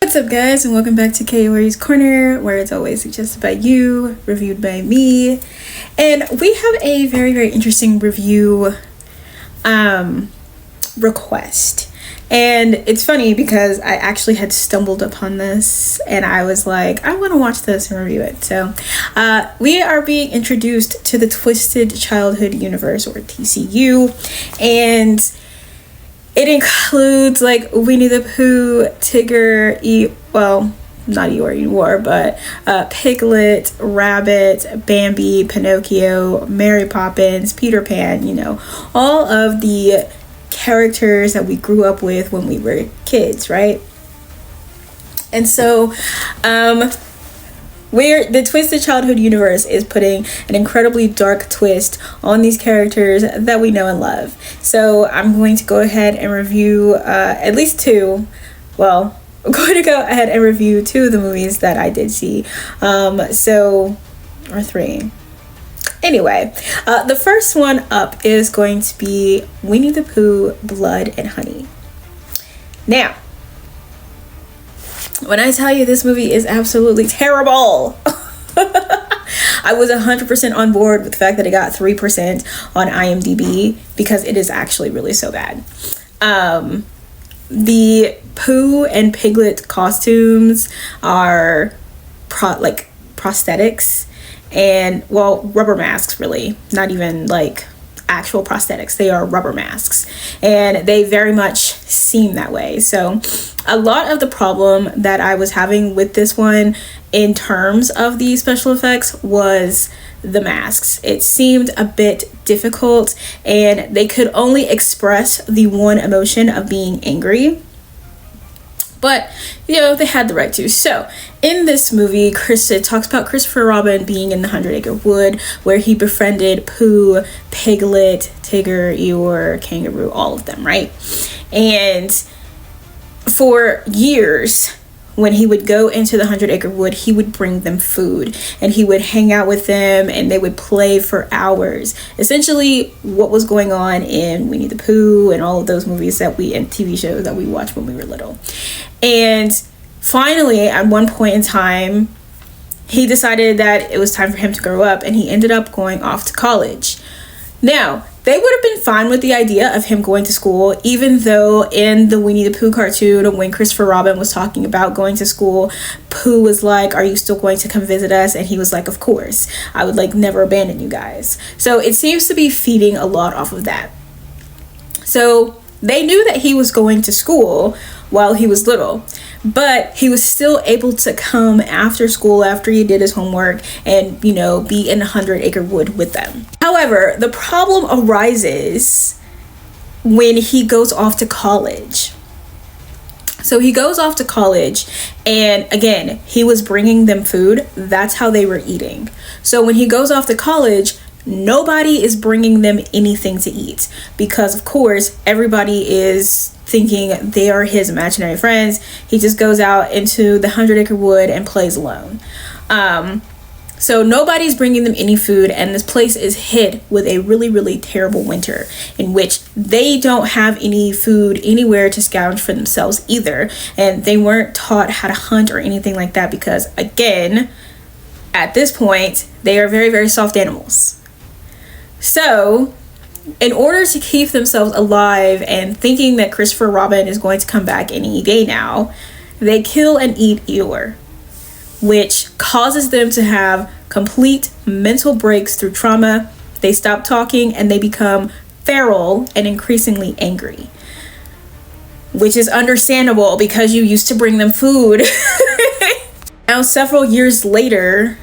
What's up, guys, and welcome back to Kaori's Corner, where it's always suggested by you, reviewed by me. And we have a very, very interesting review request. And it's funny because I actually had stumbled upon this and I was like, I want to watch this and review it. So we are being introduced to the Twisted Childhood Universe, or TCU, and it includes like Winnie the Pooh, Tigger, not Eeyore, but Piglet, Rabbit, Bambi, Pinocchio, Mary Poppins, Peter Pan, all of the characters that we grew up with when we were kids, right? And so where the Twisted Childhood Universe is putting an incredibly dark twist on these characters that we know and love. So I'm going to go ahead and review at least two. Well, I'm going to go ahead and review two of the movies that I did see. Or three. Anyway, the first one up is going to be Winnie the Pooh, Blood and Honey. Now, when I tell you this movie is absolutely terrible, I was 100% on board with the fact that it got 3% on IMDb because it is actually really so bad. The Pooh and Piglet costumes are prosthetics and, rubber masks, really. Not even like actual prosthetics. They are rubber masks, and they very much seem that way. So a lot of the problem that I was having with this one in terms of the special effects was the masks. It seemed a bit difficult, and they could only express the one emotion of being angry. But, they had the right to. So, in this movie, it talks about Christopher Robin being in the 100-Acre Wood, where he befriended Pooh, Piglet, Tigger, Eeyore, Kangaroo, all of them, right? And for years, when he would go into the 100-Acre Wood, he would bring them food, and he would hang out with them, and they would play for hours. Essentially, what was going on in Winnie the Pooh and all of those movies and TV shows that we watched when we were little. And finally, at one point in time, he decided that it was time for him to grow up, and he ended up going off to college. Now, they would have been fine with the idea of him going to school, even though in the Winnie the Pooh cartoon, when Christopher Robin was talking about going to school, Pooh was like, "Are you still going to come visit us?" And he was like, "Of course. I would never abandon you guys." So it seems to be feeding a lot off of that. So they knew that he was going to school while he was little, but he was still able to come after school, after he did his homework, and be in the 100-Acre Wood with them. However, the problem arises when he goes off to college. So he goes off to college, and again, he was bringing them food. That's how they were eating. So when he goes off to college, nobody is bringing them anything to eat because, of course, everybody is thinking they are his imaginary friends. He just goes out into the 100-Acre Wood and plays alone. So nobody's bringing them any food, and this place is hit with a really, really terrible winter in which they don't have any food anywhere to scavenge for themselves either, and they weren't taught how to hunt or anything like that because, again, at this point, they are very, very soft animals. So in order to keep themselves alive and thinking that Christopher Robin is going to come back any day now, they kill and eat Eeyore, which causes them to have complete mental breaks through trauma. They stop talking and they become feral and increasingly angry, which is understandable because you used to bring them food. Now, several years later,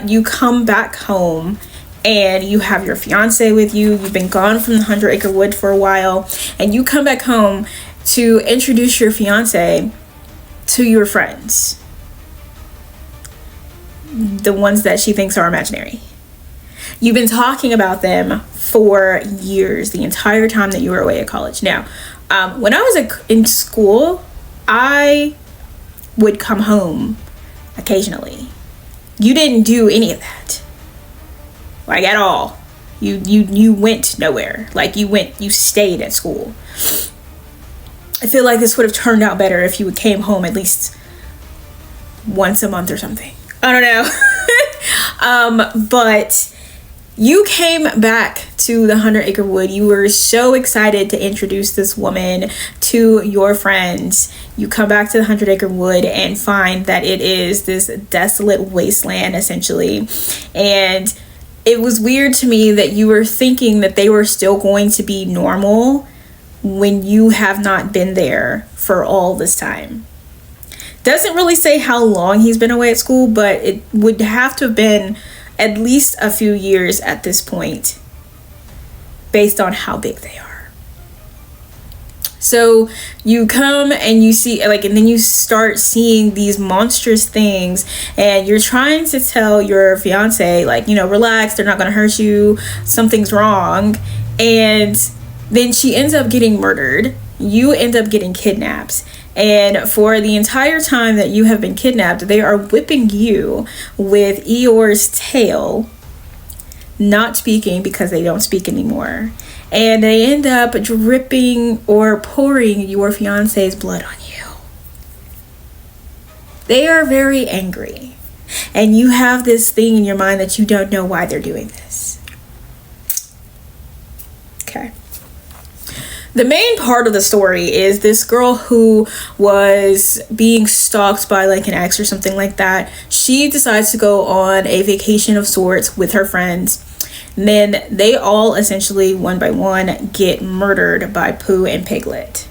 you come back home and you have your fiance with you. You've been gone from the 100-Acre Wood for a while, and you come back home to introduce your fiance to your friends, the ones that she thinks are imaginary. You've been talking about them for years, the entire time that you were away at college. Now, when I was in school, I would come home occasionally. You didn't do any of that. At all. You went nowhere. You stayed at school. I feel like this would have turned out better if you came home at least once a month or something. I don't know. But you came back to the 100 Acre Wood. You were so excited to introduce this woman to your friends. You come back to the 100 Acre Wood and find that it is this desolate wasteland, essentially. And it was weird to me that you were thinking that they were still going to be normal when you have not been there for all this time. Doesn't really say how long he's been away at school, but it would have to have been at least a few years at this point, based on how big they are. So you come and you see, like, and then you start seeing these monstrous things, and you're trying to tell your fiance, like, you know, relax, they're not gonna hurt you, something's wrong. And then she ends up getting murdered. You end up getting kidnapped. And for the entire time that you have been kidnapped, they are whipping you with Eeyore's tail, not speaking because they don't speak anymore. And they end up dripping or pouring your fiance's blood on you. They are very angry. And you have this thing in your mind that you don't know why they're doing this. Okay. The main part of the story is this girl who was being stalked by like an ex or something like that. She decides to go on a vacation of sorts with her friends. And then they all essentially one by one get murdered by Pooh and Piglet.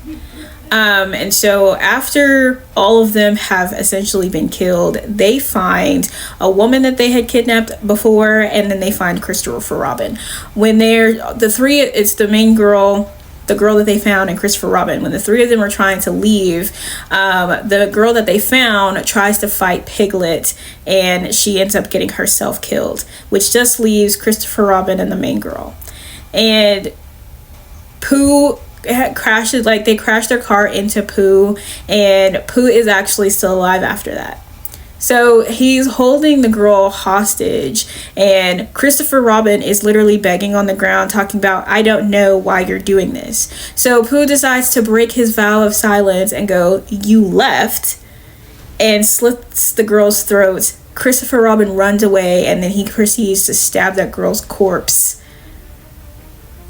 And so after all of them have essentially been killed, they find a woman that they had kidnapped before, and then they find Christopher Robin. When they're the three, it's the main girl, the girl that they found, and Christopher Robin. When the three of them are trying to leave, the girl that they found tries to fight Piglet, and she ends up getting herself killed, which just leaves Christopher Robin and the main girl. And Pooh crashes, like they crashed their car into Pooh, and Pooh is actually still alive after that. So he's holding the girl hostage, and Christopher Robin is literally begging on the ground, talking about, I don't know why you're doing this. So Pooh decides to break his vow of silence and go, you left, and slits the girl's throat. Christopher Robin runs away, and then he proceeds to stab that girl's corpse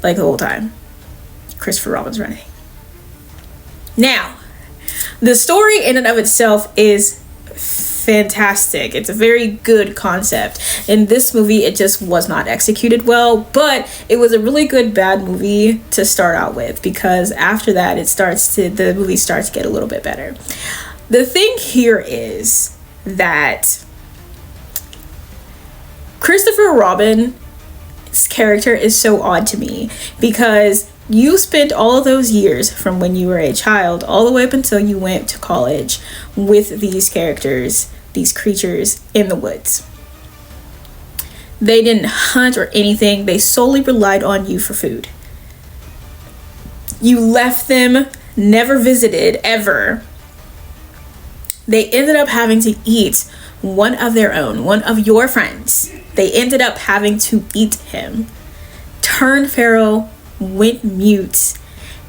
like the whole time Christopher Robin's running. Now, the story in and of itself is fantastic. It's a very good concept. In this movie, it just was not executed well, but it was a really good bad movie to start out with, because after that the movie starts to get a little bit better. The thing here is that Christopher Robin's character is so odd to me, because you spent all of those years from when you were a child all the way up until you went to college with these characters, these creatures in the woods. They didn't hunt or anything. They solely relied on you for food. You left them, never visited, ever. They ended up having to eat one of their own, one of your friends. They ended up having to eat him. Turned feral, went mute,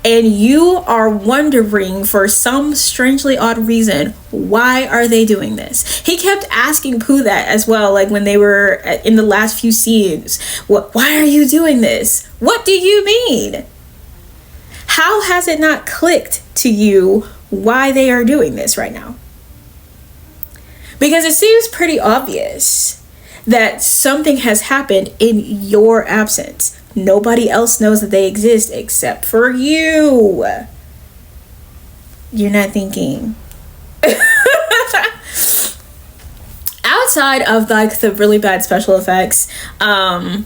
and you are wondering for some strangely odd reason, why are they doing this? He kept asking Pooh that as well, like when they were in the last few scenes. Why are you doing this? What do you mean? How has it not clicked to you why they are doing this right now? Because it seems pretty obvious that something has happened in your absence. Nobody else knows that they exist except for you. You're not thinking. Outside of like the really bad special effects, and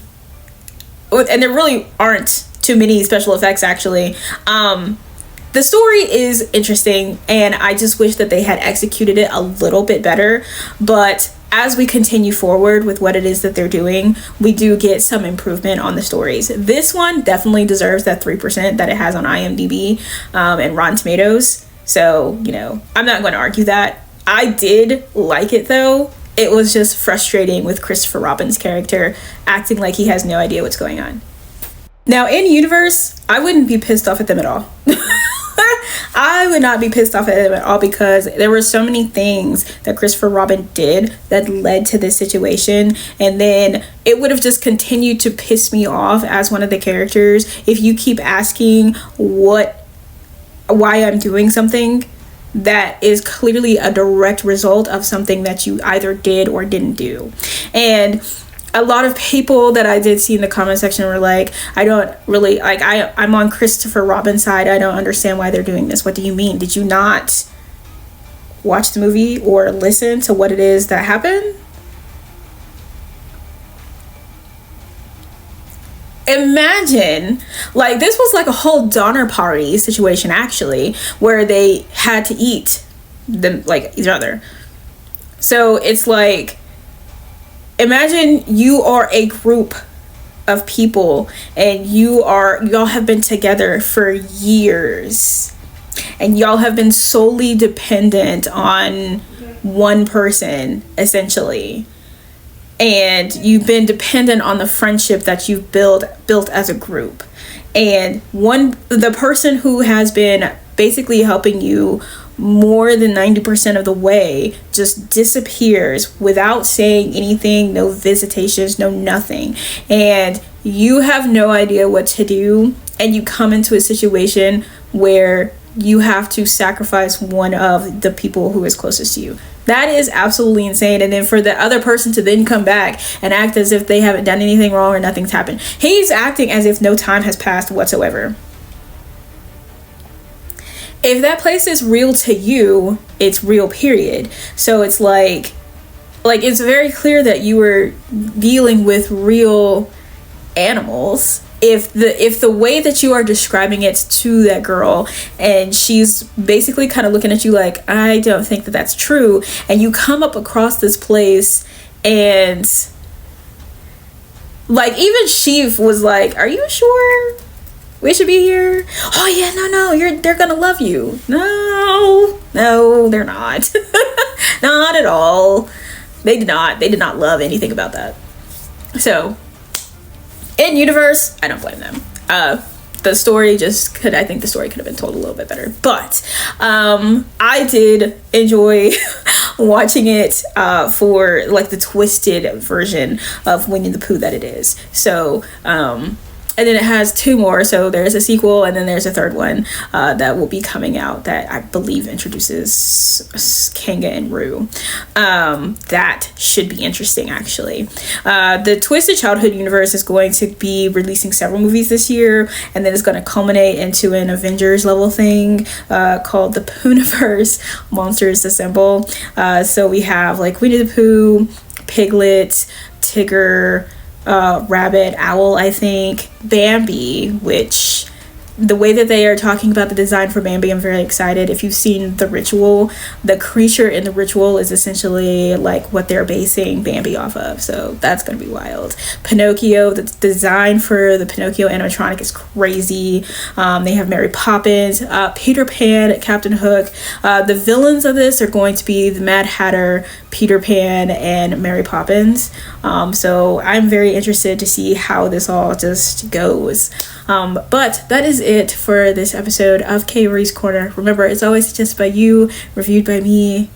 there really aren't too many special effects actually, the story is interesting, and I just wish that they had executed it a little bit better. But as we continue forward with what it is that they're doing, we do get some improvement on the stories. This one definitely deserves that 3% that it has on IMDb and Rotten Tomatoes. So, you know, I'm not going to argue that. I did like it though. It was just frustrating with Christopher Robin's character acting like he has no idea what's going on. Now, in universe, I wouldn't be pissed off at them at all. I would not be pissed off at him at all, because there were so many things that Christopher Robin did that led to this situation, and then it would have just continued to piss me off as one of the characters if you keep asking why I'm doing something that is clearly a direct result of something that you either did or didn't do. And a lot of people that I did see in the comment section were like, I don't really, like, I'm on Christopher Robin's side. I don't understand why they're doing this. What do you mean? Did you not watch the movie or listen to what it is that happened? Imagine, like, this was like a whole Donner Party situation, actually, where they had to eat them, like, each other. So it's like, imagine you are a group of people and y'all have been together for years, and y'all have been solely dependent on one person, essentially. And you've been dependent on the friendship that you've built as a group. And the person who has been basically helping you more than 90% of the way just disappears without saying anything, no visitations, no nothing. And you have no idea what to do. And you come into a situation where you have to sacrifice one of the people who is closest to you. That is absolutely insane. And then for the other person to then come back and act as if they haven't done anything wrong or nothing's happened. He's acting as if no time has passed whatsoever. If that place is real to you, it's real, period. So it's like it's very clear that you were dealing with real animals. If the way that you are describing it to that girl, and she's basically kind of looking at you like, I don't think that that's true, and you come up across this place, and like, even Sheev was like, are you sure we should be here? Oh yeah, no, they're gonna love you. No, they're not. Not at all. They did not love anything about that. So in universe, I don't blame them. The story I think the story could have been told a little bit better. But I did enjoy watching it for like the twisted version of Winnie the Pooh that it is. So and then it has two more. So there's a sequel, and then there's a third one that will be coming out that I believe introduces Kanga and Roo. That should be interesting, actually. The Twisted Childhood universe is going to be releasing several movies this year, and then it's going to culminate into an Avengers level thing called the Poohniverse Monsters Assemble. So we have like Winnie the Pooh, Piglet, Tigger, Rabbit, Owl, I think, Bambi, which the way that they are talking about the design for Bambi, I'm very excited. If you've seen The Ritual, the creature in The Ritual is essentially like what they're basing Bambi off of, so that's gonna be wild. Pinocchio, the design for the Pinocchio animatronic is crazy. They have Mary Poppins, Peter Pan, Captain Hook. The villains of this are going to be the Mad Hatter, Peter Pan, and Mary Poppins. So I'm very interested to see how this all just goes. But that is it for this episode of Kaori's Corner. Remember, it's always just by you, reviewed by me.